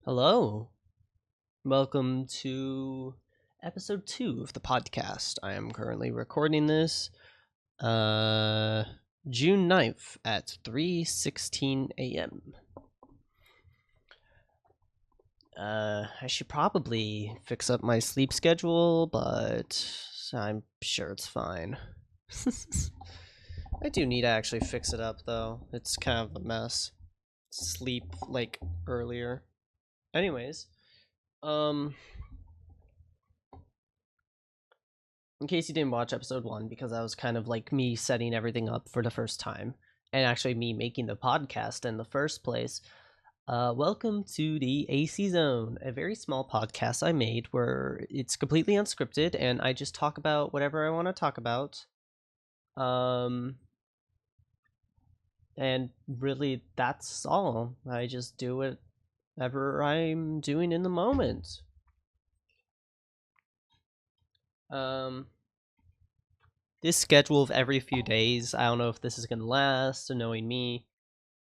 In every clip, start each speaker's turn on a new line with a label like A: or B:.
A: Hello. Welcome to episode 2 of the podcast. I am currently recording this June 9th at 3:16 a.m. I should probably fix up my sleep schedule, but I'm sure it's fine. I do need to actually fix it up though. It's kind of a mess. Sleep like earlier. Anyways, um in case you didn't watch episode 1, because that was kind of like me setting everything up for the first time and actually me making the podcast in the first place. Welcome to the AC Zone, a very small podcast I made where it's completely unscripted and I just talk about whatever I want to talk about. And really, that's all. I just do whatever I'm doing in the moment. This schedule of every few days, I don't know if this is gonna last, knowing me.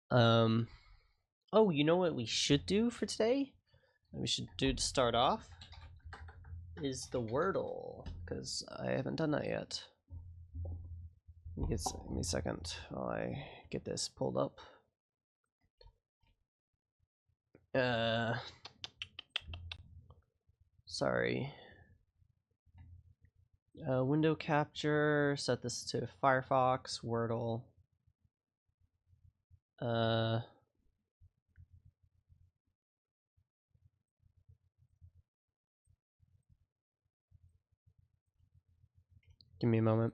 A: Um, oh, you know what we should do for today? What we should do to start off is the Wordle, because I haven't done that yet. Give me a second while I get this pulled up. Sorry. Window capture, set this to Firefox, Wordle. Give me a moment.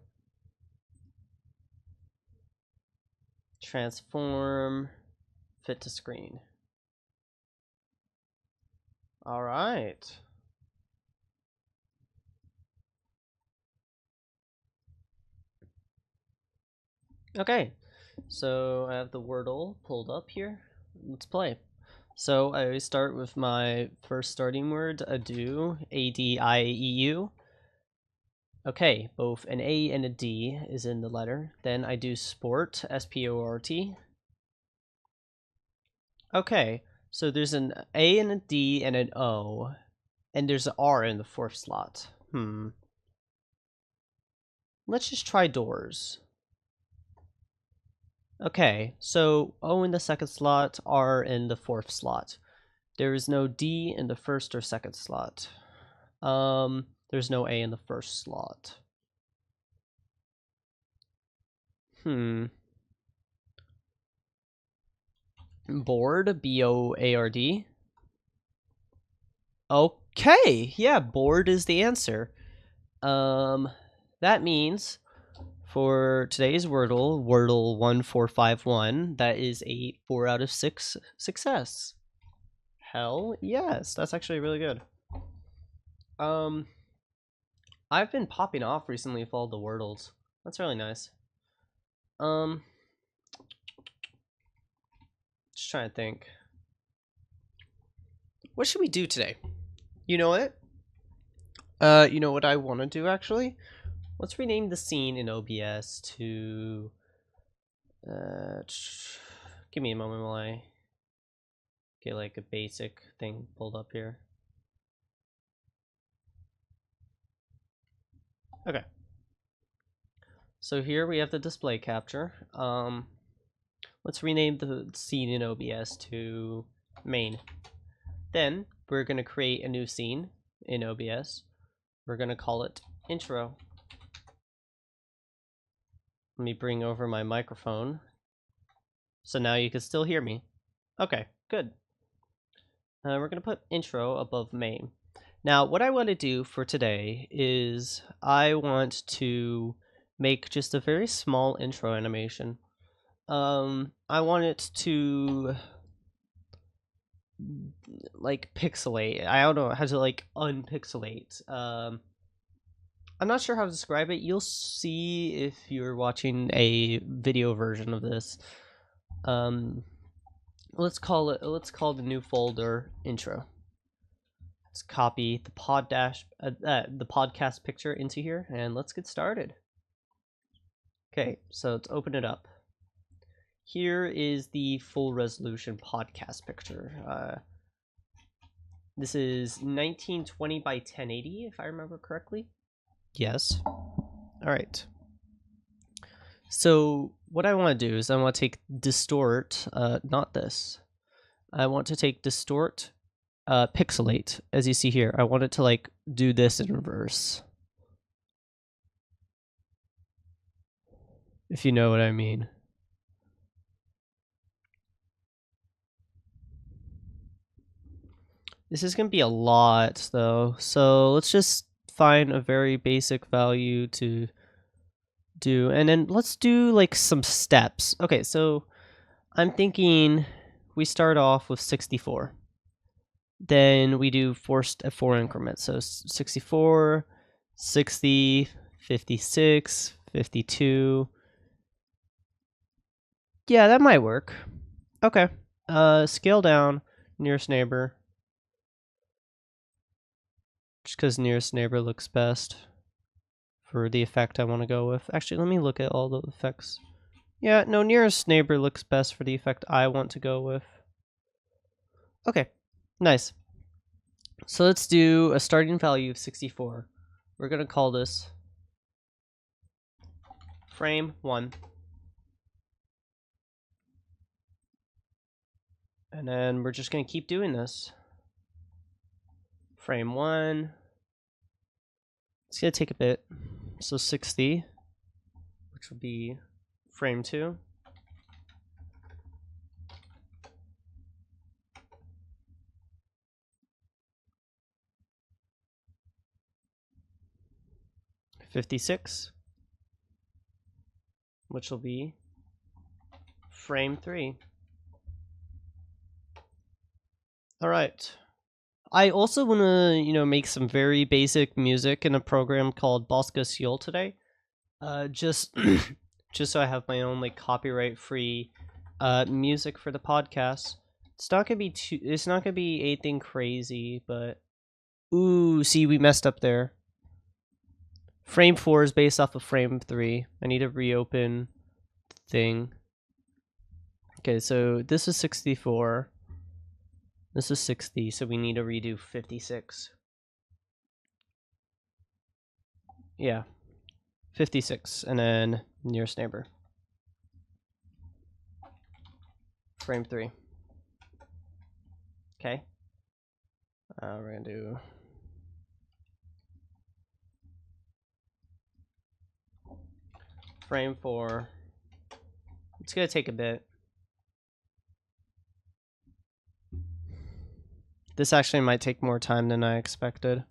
A: Transform, fit to screen. All right. Okay, so I have the Wordle pulled up here. Let's play. So I always start with my first starting word, adieu, A-D-I-E-U. Okay, both an A and a D is in the letter. Then I do sport, S-P-O-R-T. Okay, so there's an A and a D and an O, and there's an R in the fourth slot. Let's just try doors. Okay, so O in the second slot, R in the fourth slot. There is no D in the first or second slot. There's no A in the first slot. Board, B-O-A-R-D. Okay, yeah, board is the answer. That means for today's Wordle, Wordle 1451, that is a 4 out of 6 success. Hell yes, that's actually really good. I've been popping off recently with all the Wordles. That's really nice. Just trying to think. What should we do today? You know what? You know what I want to do actually? Let's rename the scene in OBS to give me a moment while I get like a basic thing pulled up here. Okay. So here we have the display capture. Let's rename the scene in OBS to main. Then we're going to create a new scene in OBS. We're going to call it intro. Let me bring over my microphone. So now you can still hear me. Okay, good. We're going to put intro above main. Now, what I want to do for today is I want to make just a very small intro animation. I want it to like pixelate. I don't know how to like unpixelate. I'm not sure how to describe it. You'll see if you're watching a video version of this. Let's call the new folder intro. Let's copy the the podcast picture into here, and let's get started. Okay, so let's open it up. Here is the full resolution podcast picture. This is 1920 by 1080, if I remember correctly. Yes. All right. So what I want to do is I want to take distort, not this. I want to take distort, pixelate, as you see here. I want it to like do this in reverse. If you know what I mean. This is going to be a lot though. So let's just find a very basic value to do. And then let's do like some steps. Okay, so I'm thinking we start off with 64. Then we do four increments. So 64, 60, 56, 52. Yeah, that might work. Okay. Scale down, nearest neighbor. Just because nearest neighbor looks best for the effect I want to go with. Actually, let me look at all the effects. Yeah, no, nearest neighbor looks best for the effect I want to go with. Okay, nice. So let's do a starting value of 64. We're going to call this frame 1. And then we're just going to keep doing this. Frame 1. It's going to take a bit. So 60, which will be frame 2. $56, which will be frame 3. All right. I also want to, make some very basic music in a program called Bosca Seal today. Just just so I have my own like copyright-free music for the podcast. It's not gonna be anything crazy, but ooh, see, we messed up there. Frame 4 is based off of frame 3. I need to reopen the thing. Okay, so this is 64. This is 60, so we need to redo 56. Yeah, 56, and then nearest neighbor. Frame 3. Okay. We're gonna do frame 4. It's gonna take a bit. This actually might take more time than I expected.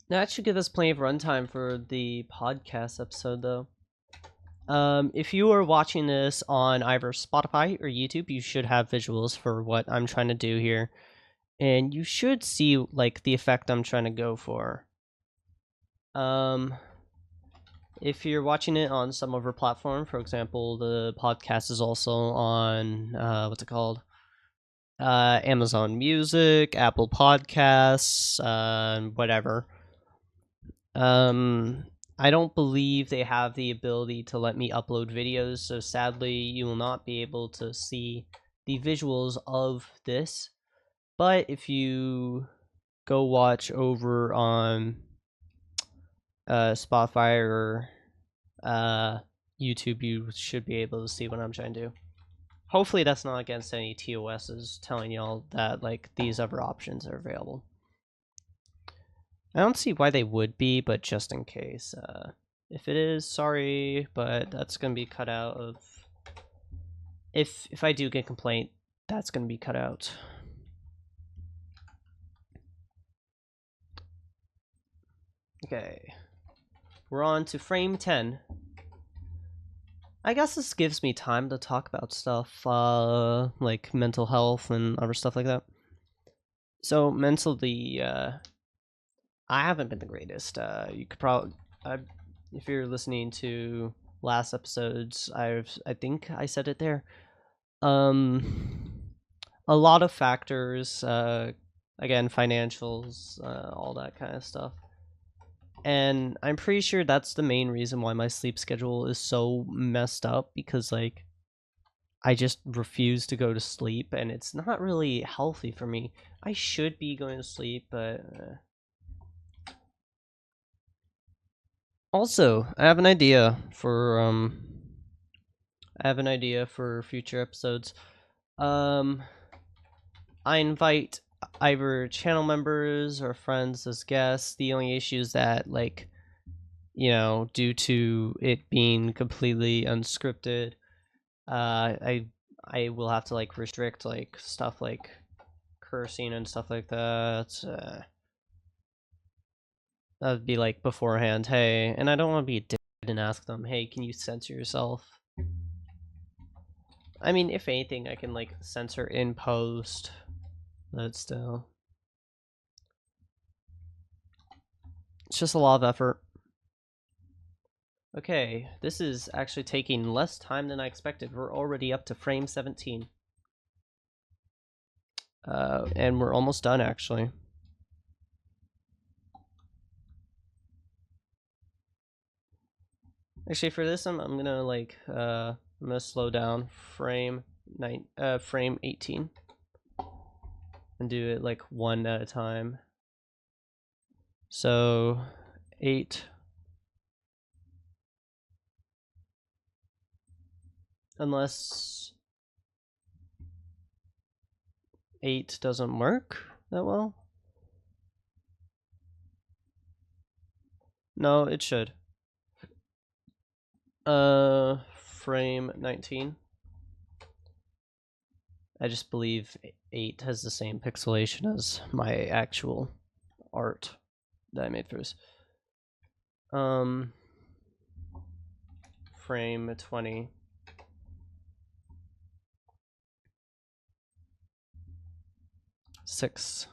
A: That should give us plenty of runtime for the podcast episode, though. If you are watching this on either Spotify or YouTube, you should have visuals for what I'm trying to do here. And you should see, like, the effect I'm trying to go for. If you're watching it on some other platform, for example, the podcast is also on, what's it called? Amazon Music, Apple Podcasts, whatever. I don't believe they have the ability to let me upload videos, so sadly you will not be able to see the visuals of this. But if you go watch over on Spotify or YouTube, you should be able to see what I'm trying to do. Hopefully that's not against any TOSs telling y'all that like these other options are available. I don't see why they would be, but just in case. If it is, sorry, but that's gonna be cut out of. If I do get a complaint, that's gonna be cut out. Okay, we're on to frame 10. I guess this gives me time to talk about stuff like mental health and other stuff like that. So mentally, I haven't been the greatest. You could probably, if you're listening to last episodes, I think I said it there. A lot of factors. Again, financials, all that kind of stuff. And I'm pretty sure that's the main reason why my sleep schedule is so messed up, because like I just refuse to go to sleep, and it's not really healthy for me. I should be going to sleep, but also, I have an idea for future episodes. I invite either channel members or friends as guests. The only issue is that, like, due to it being completely unscripted, I will have to like restrict like stuff like cursing and stuff like that. That would be like beforehand, hey, and I don't want to be a dick and ask them, hey, can you censor yourself? I mean, if anything, I can like censor in post, but still, it's just a lot of effort. Okay, this is actually taking less time than I expected. We're already up to frame 17. And we're almost done, actually. Actually, for this, I'm gonna like I'm gonna slow down frame 18, and do it like one at a time. So 8. Unless 8 doesn't work that well. No, it should. Frame 19. I just believe 8 has the same pixelation as my actual art that I made for this. Frame 20. Six.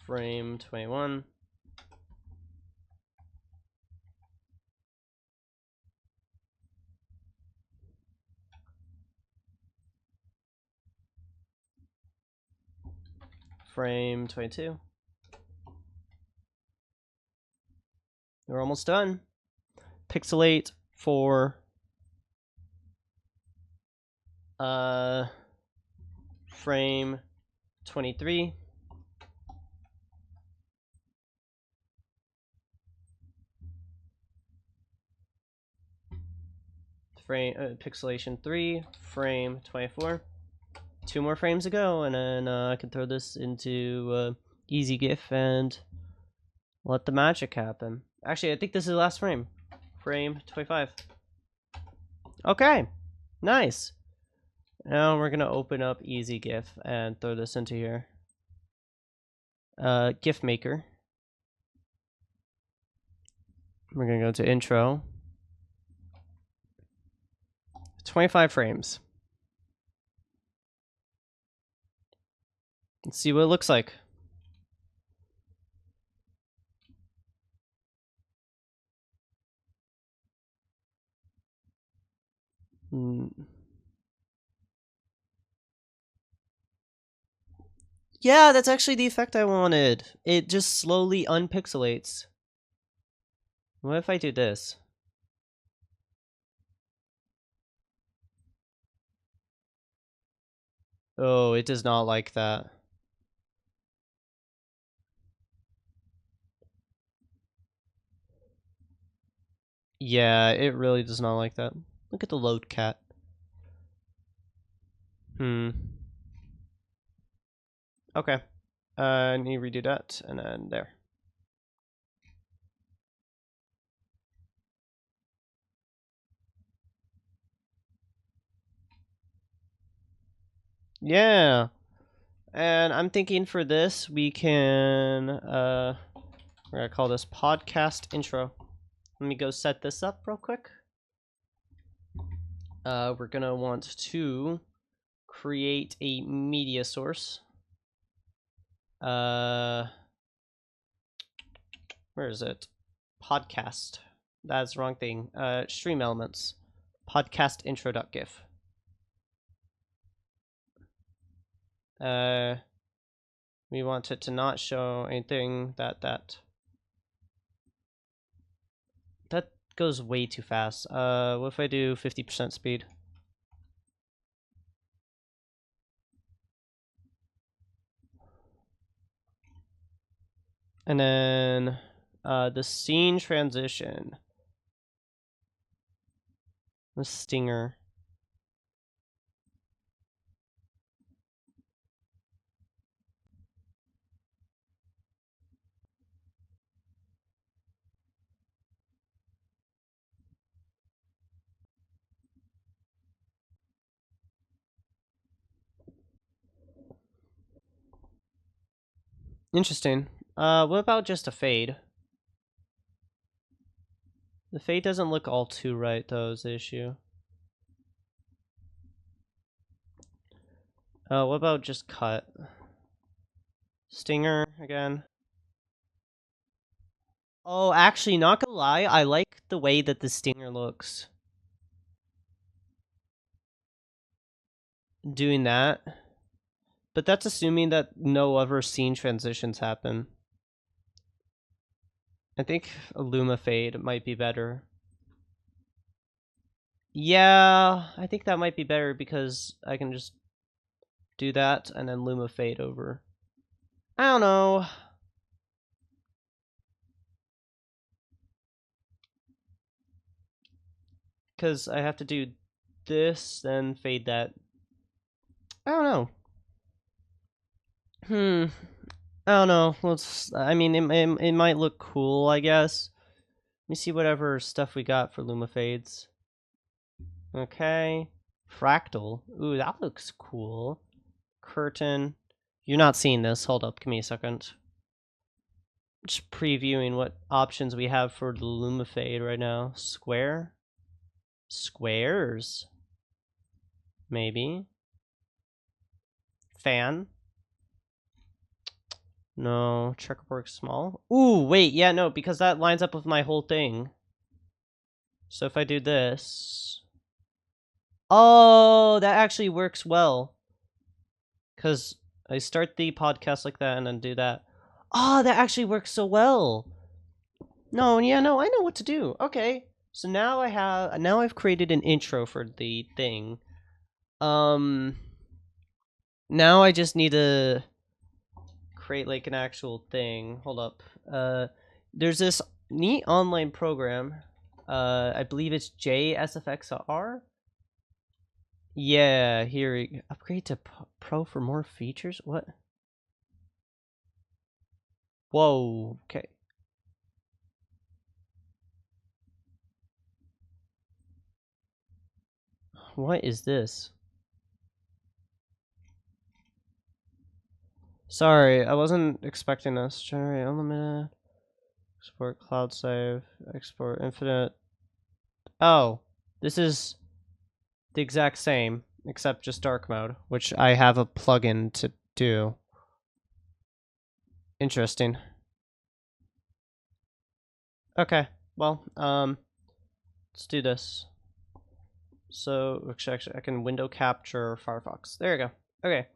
A: Frame 21. Frame 22. We're almost done. Pixelate for frame 23. Frame pixelation 3, frame 24. 2 more frames to go, and then I can throw this into easy GIF and let the magic happen. Actually, I think this is the last frame. Frame 25. Okay, nice. Now we're gonna open up easy GIF and throw this into here. GIF maker. We're gonna go to intro. 25 frames. Let's see what it looks like. Yeah, that's actually the effect I wanted. It just slowly unpixelates. What if I do this? Oh, it does not like that. Yeah, it really does not like that. Look at the load cat. Okay. I need to redo that, and then there. Yeah. And I'm thinking for this, we can, we're gonna call this podcast intro. Let me go set this up real quick. We're gonna want to create a media source. Where is it? Podcast. That's the wrong thing. Stream elements. Podcast intro.gif. We want it to not show anything that goes way too fast. What if I do 50% speed? And then the scene transition. The stinger. Interesting. What about just a fade? The fade doesn't look all too right, though, is the issue. What about just cut? Stinger again. Oh, actually, not gonna lie, I like the way that the stinger looks. Doing that. But that's assuming that no other scene transitions happen. I think a Luma fade might be better. Yeah, I think that might be better because I can just do that and then Luma fade over. I don't know. Because I have to do this, then fade that. I don't know. I don't know. I mean, it might look cool, I guess. Let me see whatever stuff we got for Luma fades. Okay. Fractal. Ooh, that looks cool. Curtain. You're not seeing this. Hold up. Give me a second. Just previewing what options we have for the Luma fade right now. Square? Squares? Maybe. Fan? No. Checkerboard small? Ooh, wait. Yeah, no, because that lines up with my whole thing. So if I do this... Oh, that actually works well. Because I start the podcast like that and then do that. Oh, that actually works so well. No, yeah, no, I know what to do. Okay. So now I've created an intro for the thing. Now I just need to create like an actual thing. Hold up. There's this neat online program. I believe it's JSFXR. Yeah, here, upgrade to Pro for more features? What? Whoa, okay. What is this? Sorry, I wasn't expecting this. Generate unlimited. Export cloud save. Export infinite. Oh, this is the exact same, except just dark mode, which I have a plugin to do. Interesting. Okay, well, let's do this. So, actually, I can window capture Firefox. There you go. Okay,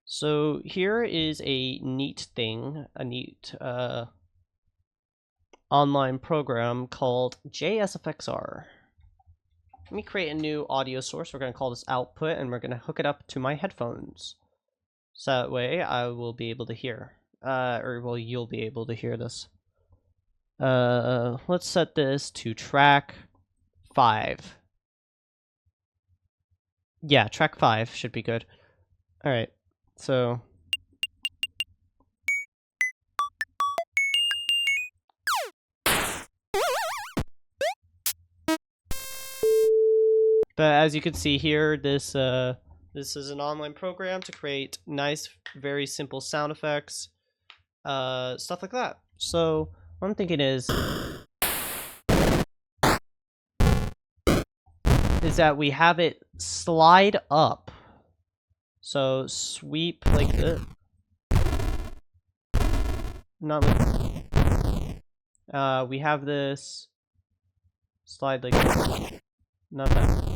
A: so here is a neat thing, a neat online program called JSFXR. Let me create a new audio source. We're going to call this output, and we're going to hook it up to my headphones. So that way I will be able to hear. Or, well, you'll be able to hear this. Let's set this to track 5. Yeah, track 5 should be good. Alright, so... But as you can see here, this is an online program to create nice, very simple sound effects, stuff like that. So what I'm thinking is that we have it slide up. So sweep like this. Not like we have this slide like this. Not that.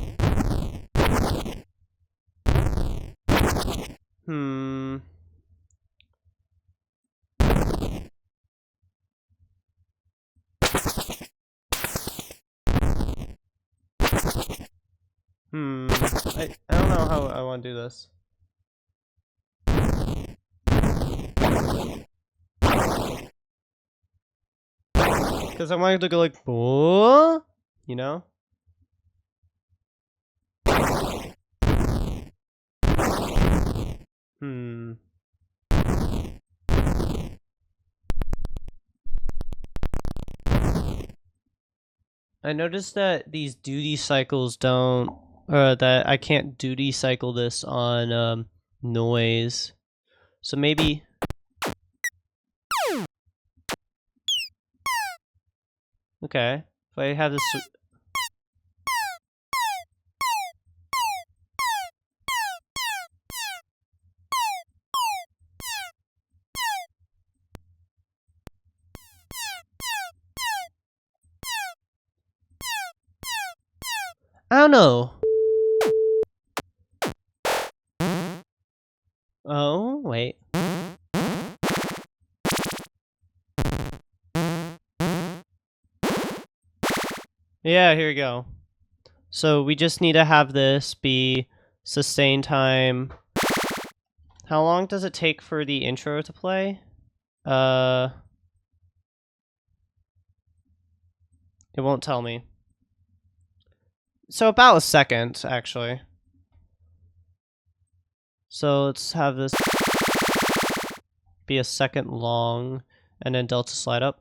A: I don't know how I want to do this. Because I wanted to go like, oh, you know? I noticed that these duty cycles don't, or that I can't duty cycle this on noise. So maybe. Okay, if I have this. I don't know. Oh, wait. Yeah, here we go. So we just need to have this be sustain time. How long does it take for the intro to play? It won't tell me. So about a second, actually. So let's have this be a second long, and then delta slide up.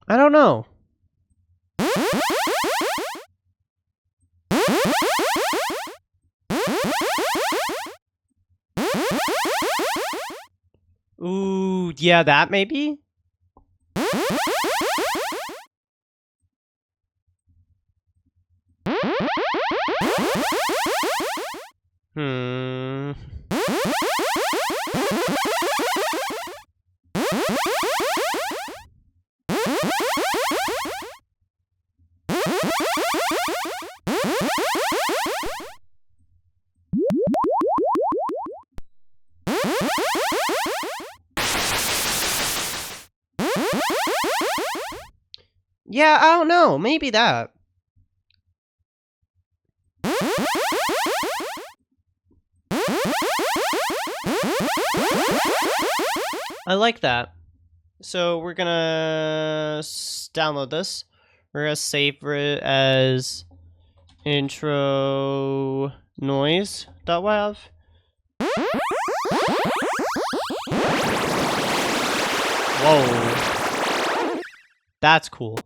A: I don't know. Ooh, yeah, that maybe? Hmm. Yeah, I don't know. Maybe that. I like that. So we're gonna download this. We're gonna save it as intro noise.wav. Whoa. That's cool.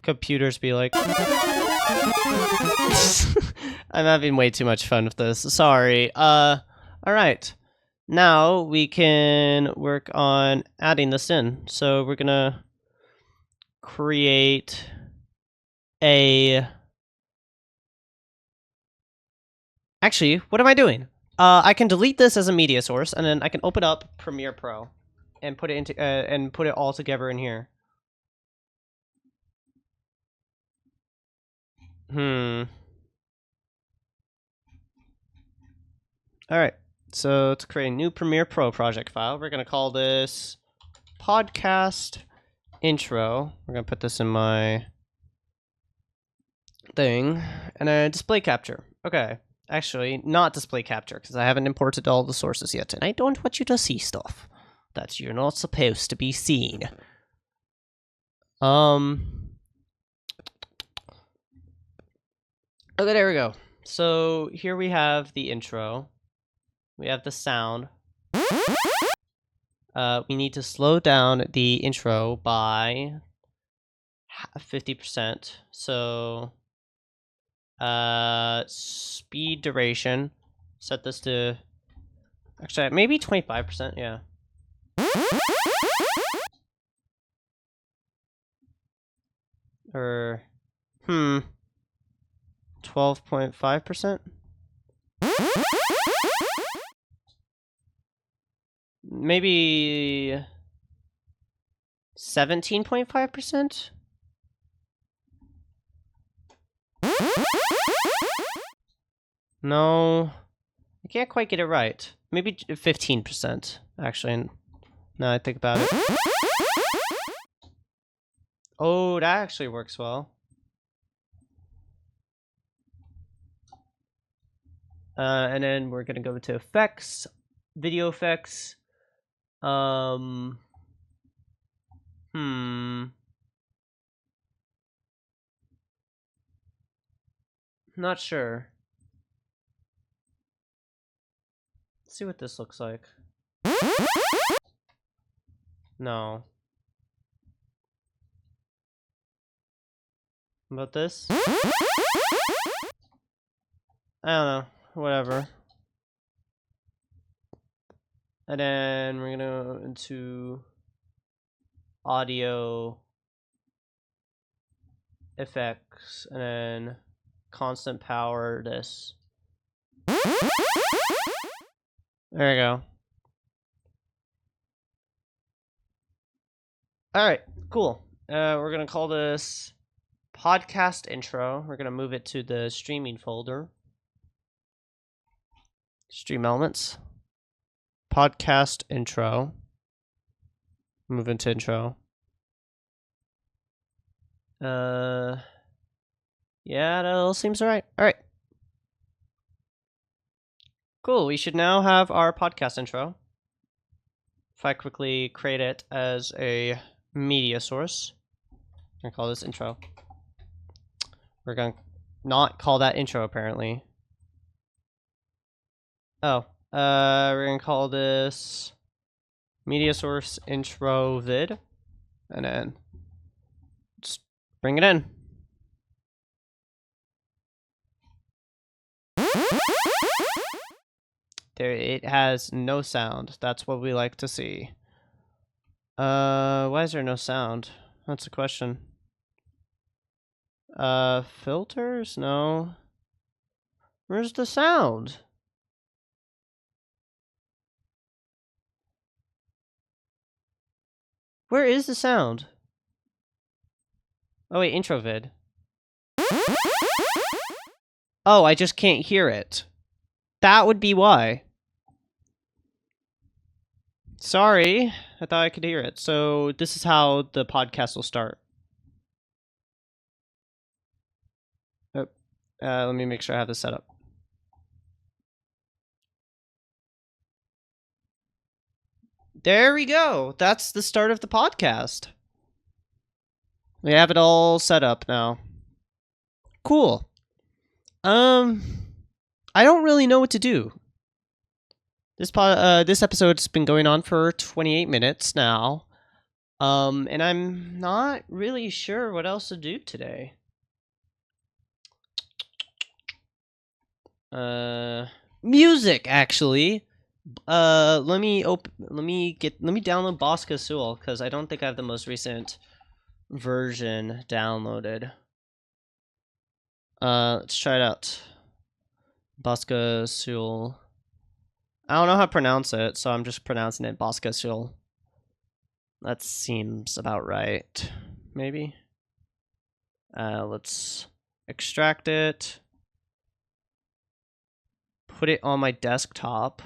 A: Computers be like. I'm having way too much fun with this. Sorry. Alright. Now we can work on adding this in. So we're gonna create a... Actually, what am I doing? I can delete this as a media source, and then I can open up Premiere Pro and put it into and put it all together in here. Alright, so to create a new Premiere Pro project file, we're going to call this podcast intro. We're going to put this in my thing, and then display capture. Okay, actually, not display capture, because I haven't imported all the sources yet, and I don't want you to see stuff that you're not supposed to be seeing. Okay, there we go. So here we have the intro. We have the sound. We need to slow down the intro by 50%. So speed duration. Set this to actually maybe 25%, yeah. Or 12.5%. Maybe 17.5%. No, I can't quite get it right. Maybe 15%, actually. Now I think about it. Oh, that actually works well. And then we're gonna go to effects, video effects. Not sure. Let's see what this looks like. No. About this? I don't know. Whatever. And then we're gonna go into audio effects and then constant power this. There we go. Alright, cool. We're gonna call this podcast intro. We're gonna move it to the streaming folder. Stream elements. Podcast intro. Move into intro. Yeah, that all seems alright. Alright. Cool, we should now have our podcast intro. If I quickly create it as a media source, I'm gonna call this intro. We're gonna not call that intro apparently. Oh, we're gonna call this media source intro vid, and then just bring it in. There, it has no sound. That's what we like to see. Why is there no sound? That's a question. Filters? No. Where's the sound? Where is the sound? Oh wait, intro vid. Oh, I just can't hear it. That would be why. Sorry, I thought I could hear it. So this is how the podcast will start. Oh, let me make sure I have this set up. There we go. That's the start of the podcast. We have it all set up now. Cool. I don't really know what to do. This episode's been going on for 28 minutes now. And I'm not really sure what else to do today. Music actually. Let me download Bosca Soul because I don't think I have the most recent version downloaded. Let's try it out. Bosca Soul. I don't know how to pronounce it, so I'm just pronouncing it Bosca Soul. That seems about right. Maybe. Let's extract it. Put it on my desktop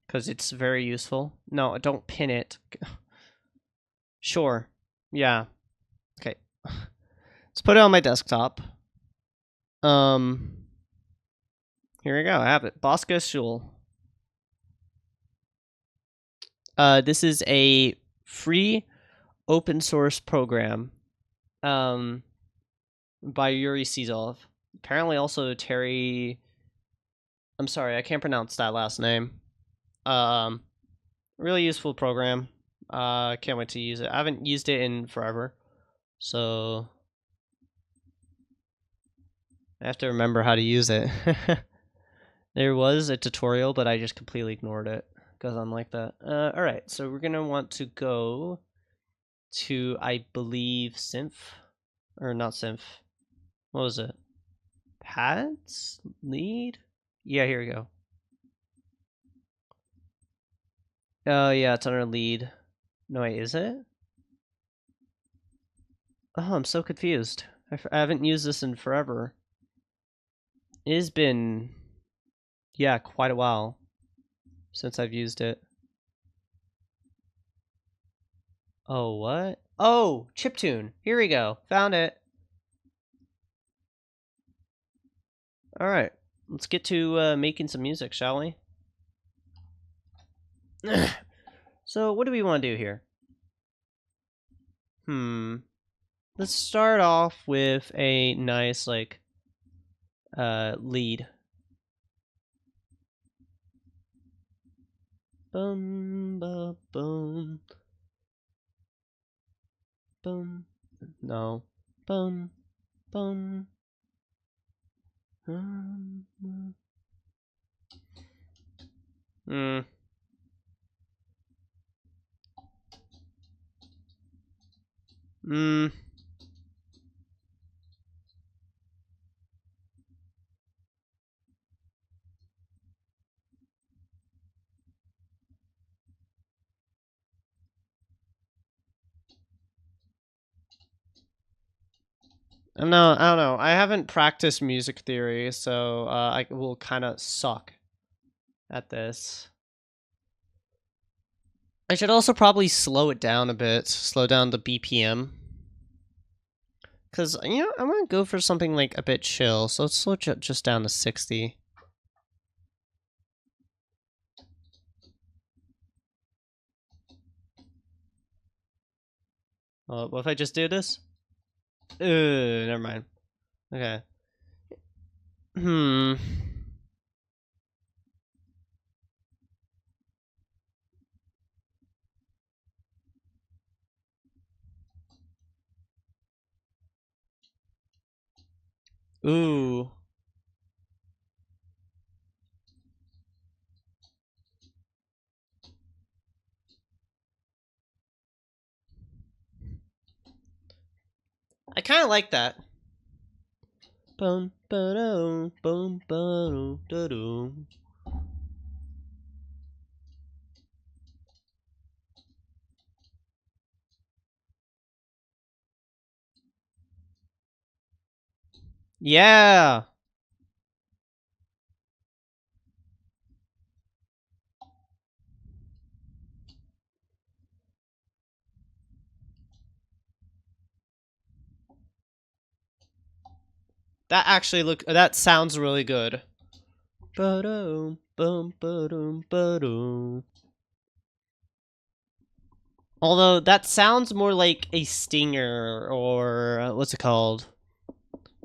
A: because it's very useful. No, don't pin it. Sure. Yeah. Okay. Let's put it on my desktop. Here we go. I have it. Bosca Soul. This is a free open source program by Yuri Sizov. Apparently also Terry... I'm sorry, I can't pronounce that last name. Really useful program. Can't wait to use it. I haven't used it in forever. So I have to remember how to use it. There was a tutorial, but I just completely ignored it because I'm like that. Alright, so we're gonna want to go to, I believe, synth. Or not synth. What was it? Pads? Lead? Yeah, here we go. Oh, yeah, it's under lead. No, wait, is it? Oh, I'm so confused. I haven't used this in forever. It has been, yeah, quite a while since I've used it. Oh, what? Oh, chiptune. Here we go. Found it. Alright, let's get to making some music, shall we? So, what do we want to do here? Let's start off with a nice, like, lead. Bum, ba, bum. Bum. No. Bum, bum. Hmm. No, I don't know. I haven't practiced music theory, so I will kind of suck at this. I should also probably slow it down a bit, slow down the BPM. Because, you know, I want to go for something like a bit chill, so let's slow it just down to 60. What if I just do this? Never mind. Okay. Ooh. I kind of like that. Bum, ba-dum, bum, ba-dum, da-dum. Yeah. That sounds really good. Ba-dum, bum, ba-dum, ba-dum. Although that sounds more like a stinger or what's it called?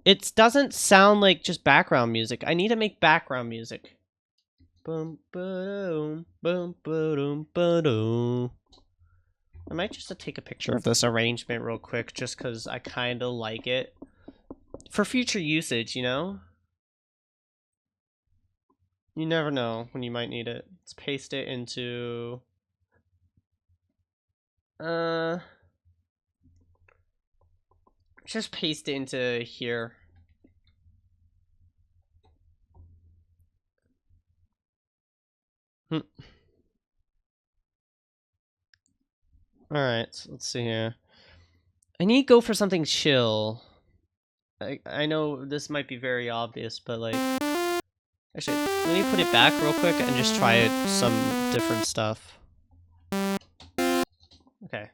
A: It doesn't sound like just background music. I need to make background music. Bum, ba-dum, bum, ba-dum, ba-dum. I might just take a picture of this arrangement real quick just because I kind of like it. For future usage, you know? You never know when you might need it. Let's paste it into... Just paste it into here. Alright, so let's see here. I need to go for something chill. I know this might be very obvious, but like... Actually, let me put it back real quick and just try some different stuff. Okay.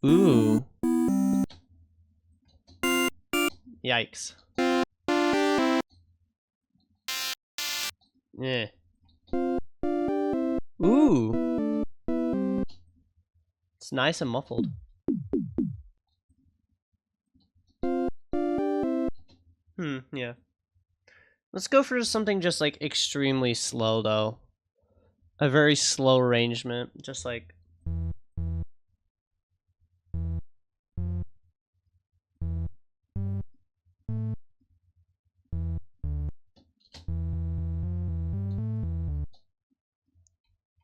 A: Ooh. Yikes. Yeah. Ooh. It's nice and muffled. Yeah. Let's go for something just like extremely slow though. A very slow arrangement, just like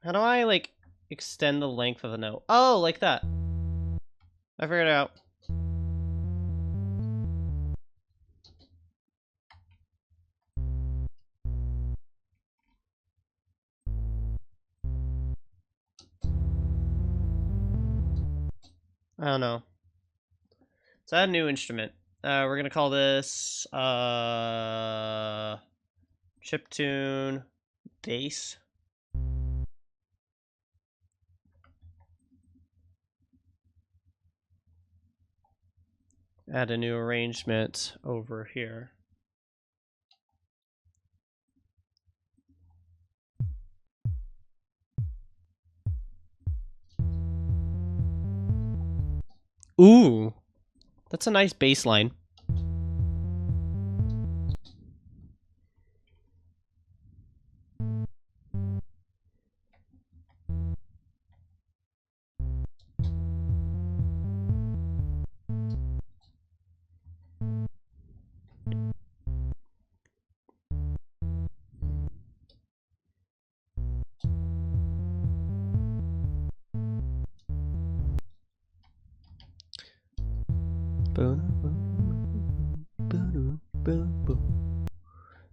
A: how do I like extend the length of a note? Oh, like that. I figured it out. I don't know. Let's add a new instrument. We're gonna call this chiptune bass. Add a new arrangement over here. Ooh, that's a nice bass line.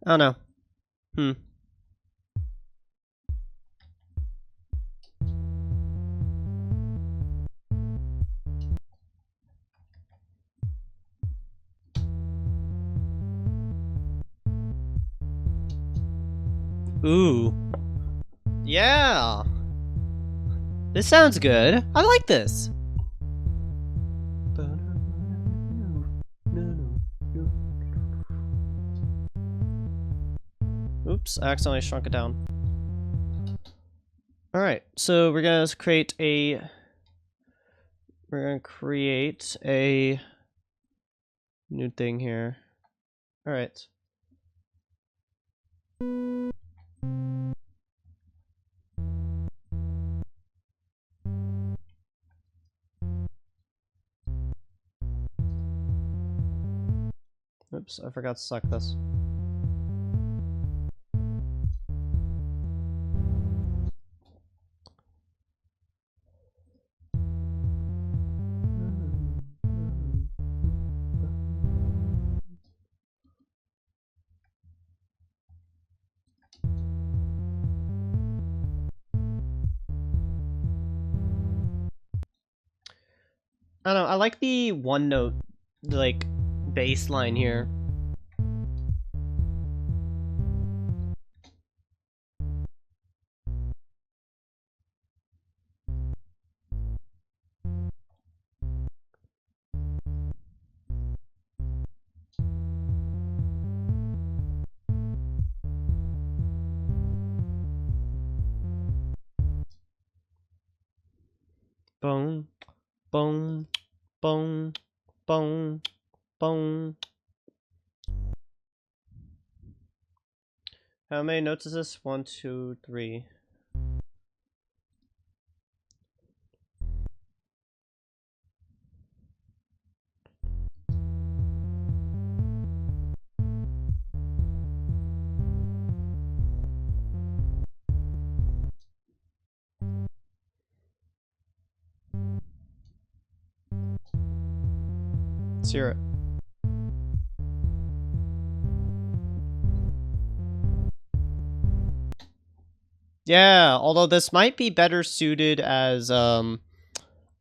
A: I don't know. Ooh. Yeah. This sounds good. I like this. Oops, I accidentally shrunk it down. Alright, so we're gonna create a new thing here. Alright. Oops, I forgot to select this. I don't know, I like the one note, like, bass line here. Boom, boom, boom, boom, boom. How many notes is this? 1, 2, 3. Let's hear it. Yeah, although this might be better suited as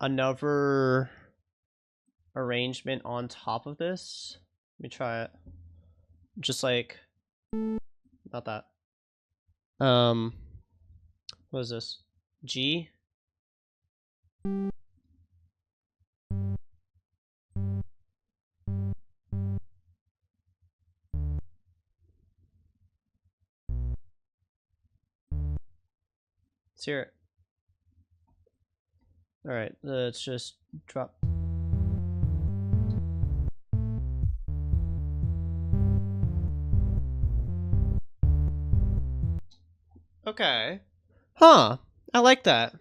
A: another arrangement on top of this. Let me try it. Just like not that. What is this? G? Let's hear it. Alright, let's just drop. Okay. Huh. I like that.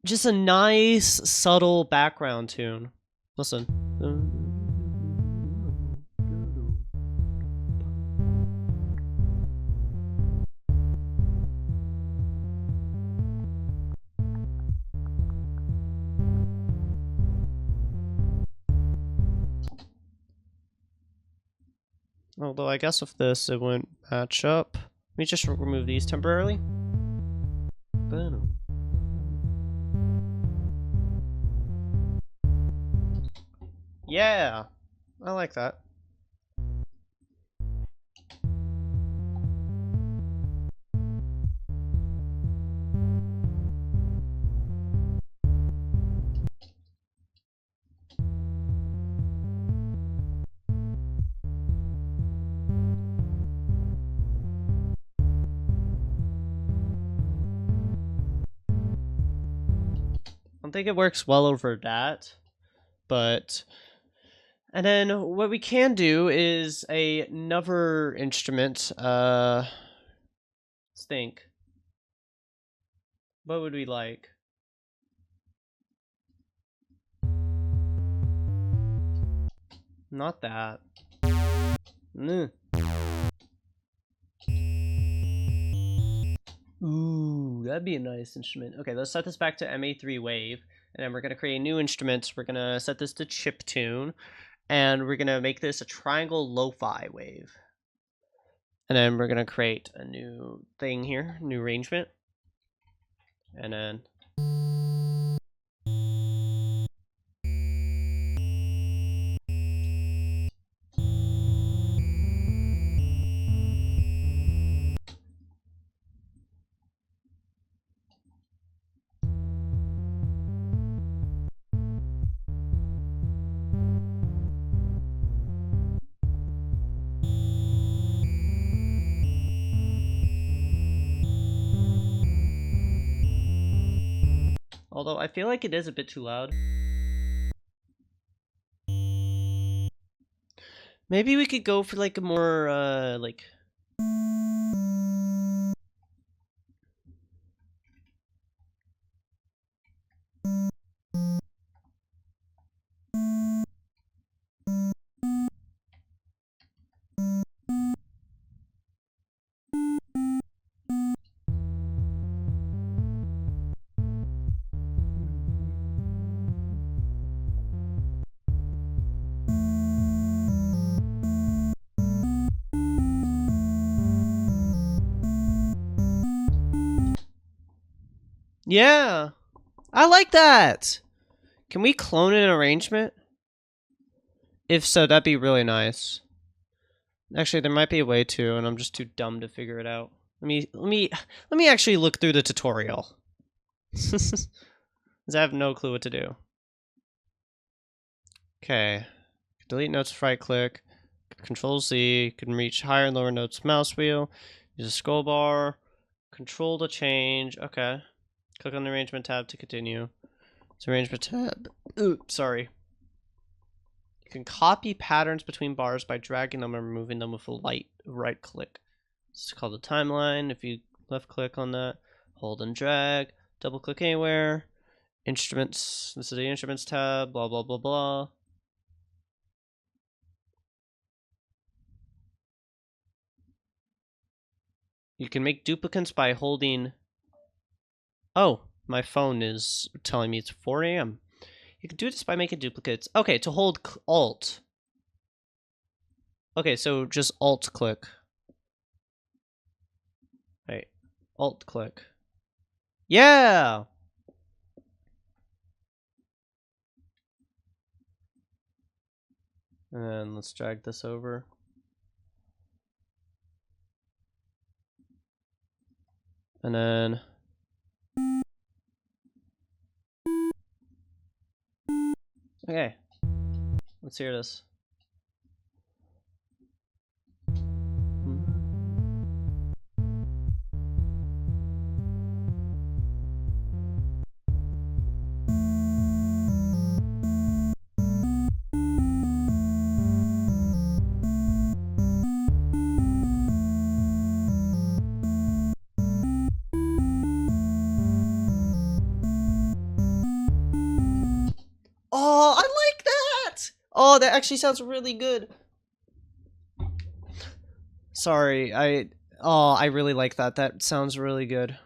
A: Just a nice, subtle background tune. Listen. Although I guess with this it wouldn't match up. Let me just remove these temporarily. Yeah, I like that. I don't think it works well over that, but... And then what we can do is another instrument. Let's think. What would we like? Not that. Ooh, that'd be a nice instrument. Okay, let's set this back to MA3 wave, and then we're gonna create a new instrument. We're gonna set this to chiptune, and we're gonna make this a triangle lo-fi wave. And then we're gonna create a new thing here, new arrangement. And then although I feel like it is a bit too loud. Maybe we could go for like a more like yeah, I like that. Can we clone an arrangement? If so, that'd be really nice. Actually, there might be a way to, and I'm just too dumb to figure it out. Let me actually look through the tutorial. Because I have no clue what to do. Okay. Delete notes with right click. Control Z. Can reach higher and lower notes mouse wheel. Use a scroll bar. Control to change. Okay. Click on the arrangement tab to continue. It's arrangement tab. Oops, sorry. You can copy patterns between bars by dragging them and removing them with a light right click. It's called a timeline. If you left click on that, hold and drag, double click anywhere. Instruments. This is the instruments tab. Blah blah blah blah. You can make duplicates by holding. Oh, my phone is telling me it's 4 a.m. You can do this by making duplicates. Okay, to hold Alt. Okay, so just Alt click. Right, Alt click. Yeah! And let's drag this over. And then... Okay. Let's hear this. Oh, that actually sounds really good. Sorry, I really like that. That sounds really good.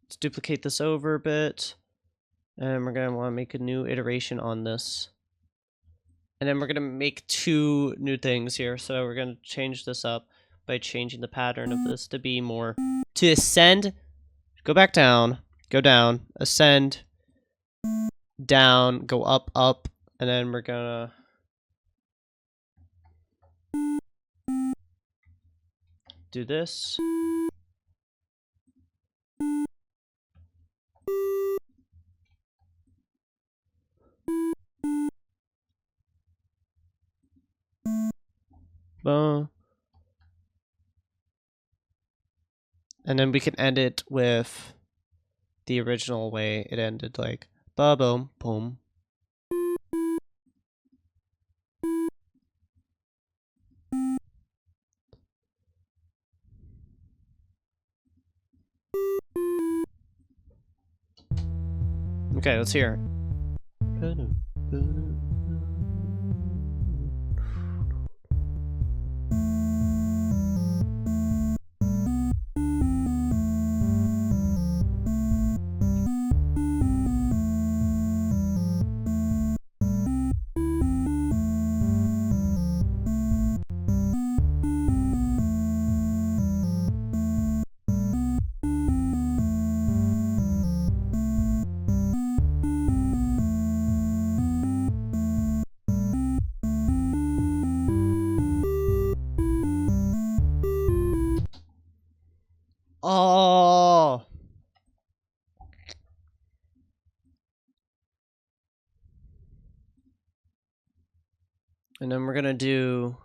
A: Let's duplicate this over a bit. And we're going to want to make a new iteration on this. And then we're going to make two new things here. So we're going to change this up by changing the pattern of this to be more... To ascend, go back down, go down, ascend, down, go up, up. And then we're going to... do this. Boom. And then we can end it with the original way it ended, like ba boom boom. Okay, let's hear it. Oh. And then we're gonna do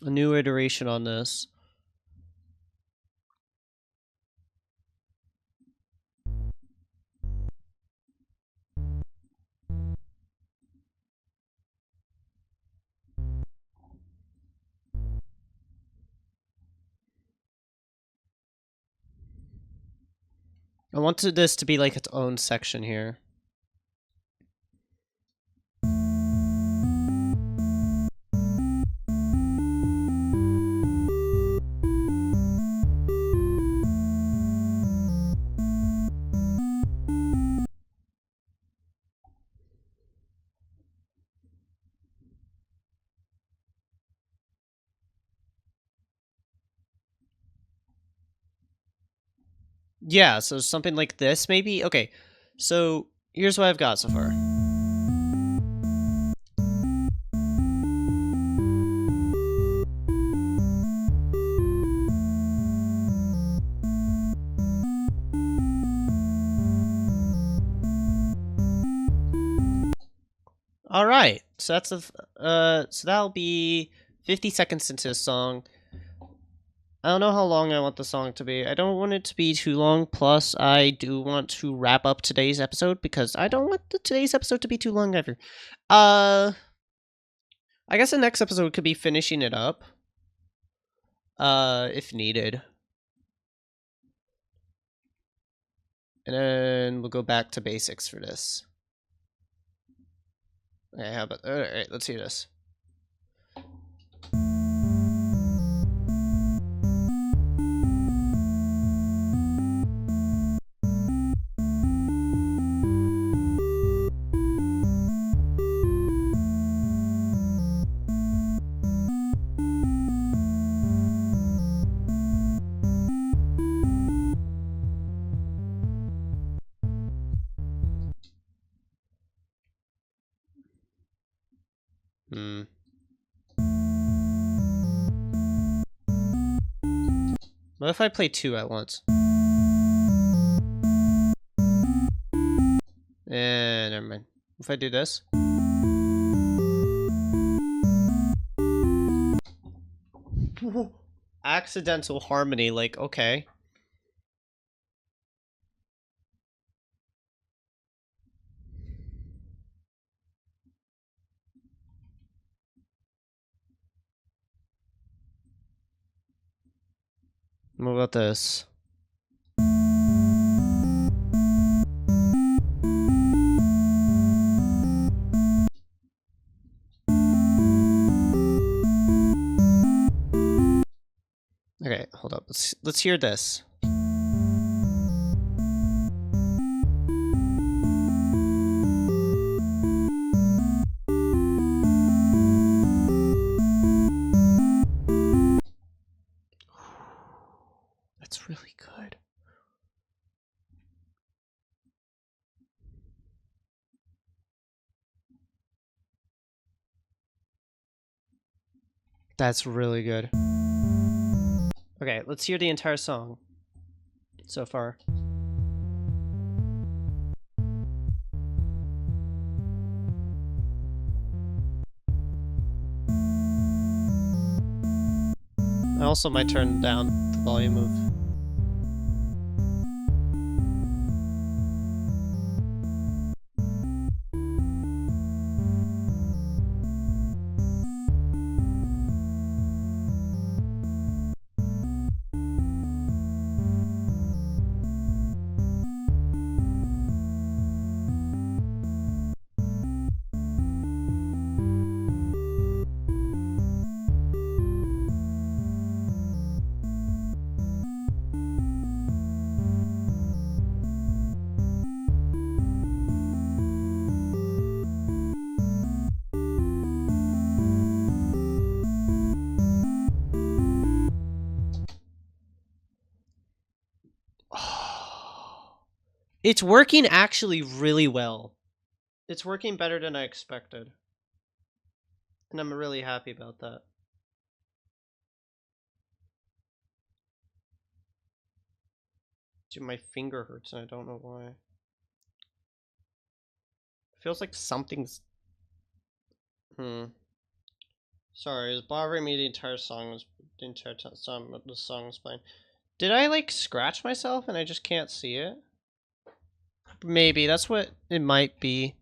A: a new iteration on this. I wanted this to be like its own section here. Yeah, so something like this, maybe? Okay, so here's what I've got so far. All right, so that's so that'll be 50 seconds into the song. I don't know how long I want the song to be. I don't want it to be too long. Plus, I do want to wrap up today's episode because I don't want today's episode to be too long either. I guess the next episode could be finishing it up. If needed. And then we'll go back to basics for this. Okay, how about... Alright, let's hear this. What if I play two at once? Never mind. If I do this? Accidental harmony, like, okay. What about this? Okay, hold up. Let's hear this. That's really good. That's really good. Okay, let's hear the entire song so far. I also might turn down the volume of... It's working actually really well. It's working better than I expected. And I'm really happy about that. Dude, my finger hurts and I don't know why. It feels like something's... Sorry, it's bothering me the entire song the song was playing. Did I like scratch myself and I just can't see it? Maybe that's what it might be.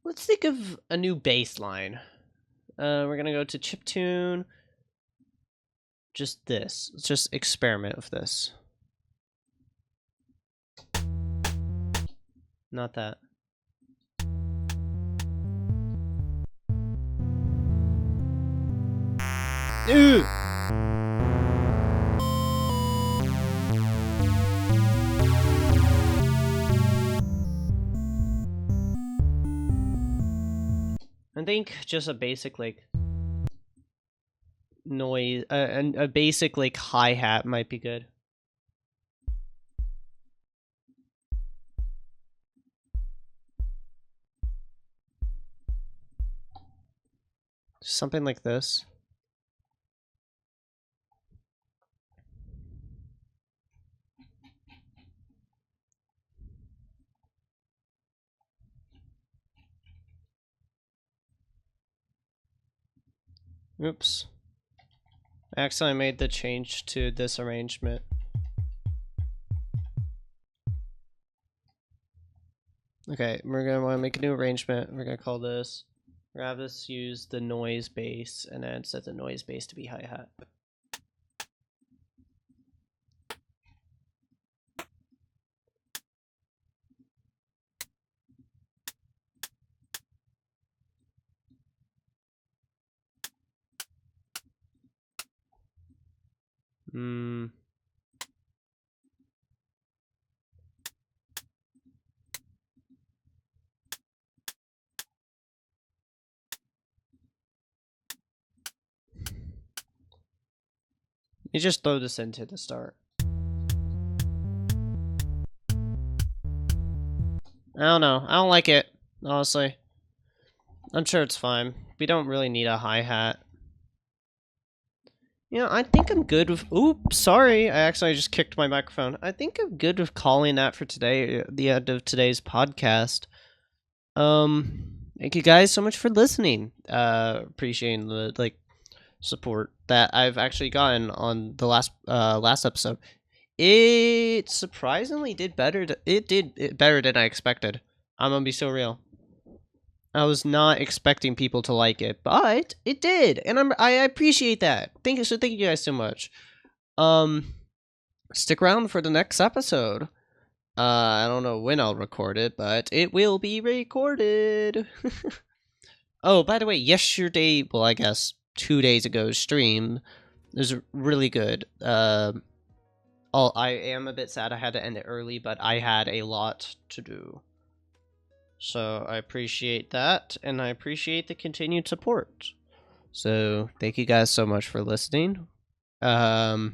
A: Let's think of a new bass line. We're gonna go to chiptune. Just this. Let's just experiment with this. Not that. Ew! I think just a basic like noise, a basic like hi-hat might be good. Something like this. Oops. I accidentally made the change to this arrangement. Okay, we're gonna want to make a new arrangement. We're gonna call this. We're gonna have this use the noise bass, and then set the noise bass to be hi-hat. You just throw this into the start. I don't know. I don't like it, honestly. I'm sure it's fine. We don't really need a hi-hat. You know, I think I'm good with... Oops, sorry. I actually just kicked my microphone. I think I'm good with calling that for today, the end of today's podcast. Thank you guys so much for listening. Appreciating the, like, support that I've actually gotten on the last episode. It surprisingly did better. It did better than I expected. I'm gonna be so real. I was not expecting people to like it, but it did, and I appreciate that. Thank you guys so much. Stick around for the next episode. I don't know when I'll record it, but it will be recorded. Oh, by the way, yesterday, well, I guess 2 days ago, stream, It was really good. I am a bit sad I had to end it early, but I had a lot to do. So I appreciate that, and I appreciate the continued support. So thank you guys so much for listening. Sorry.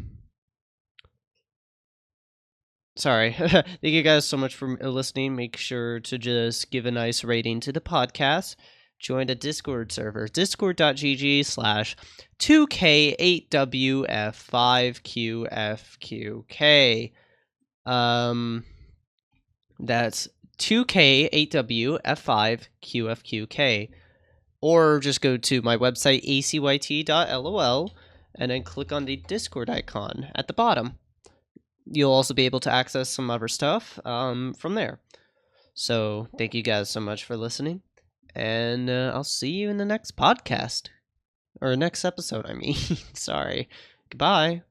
A: Thank you guys so much for listening. Make sure to just give a nice rating to the podcast. Join the Discord server, discord.gg/2K8WF5QFQK. That's 2K8WF5QFQK. Or just go to my website, acyt.lol, and then click on the Discord icon at the bottom. You'll also be able to access some other stuff from there. So thank you guys so much for listening, and I'll see you in the next podcast. Or next episode, I mean. Sorry. Goodbye.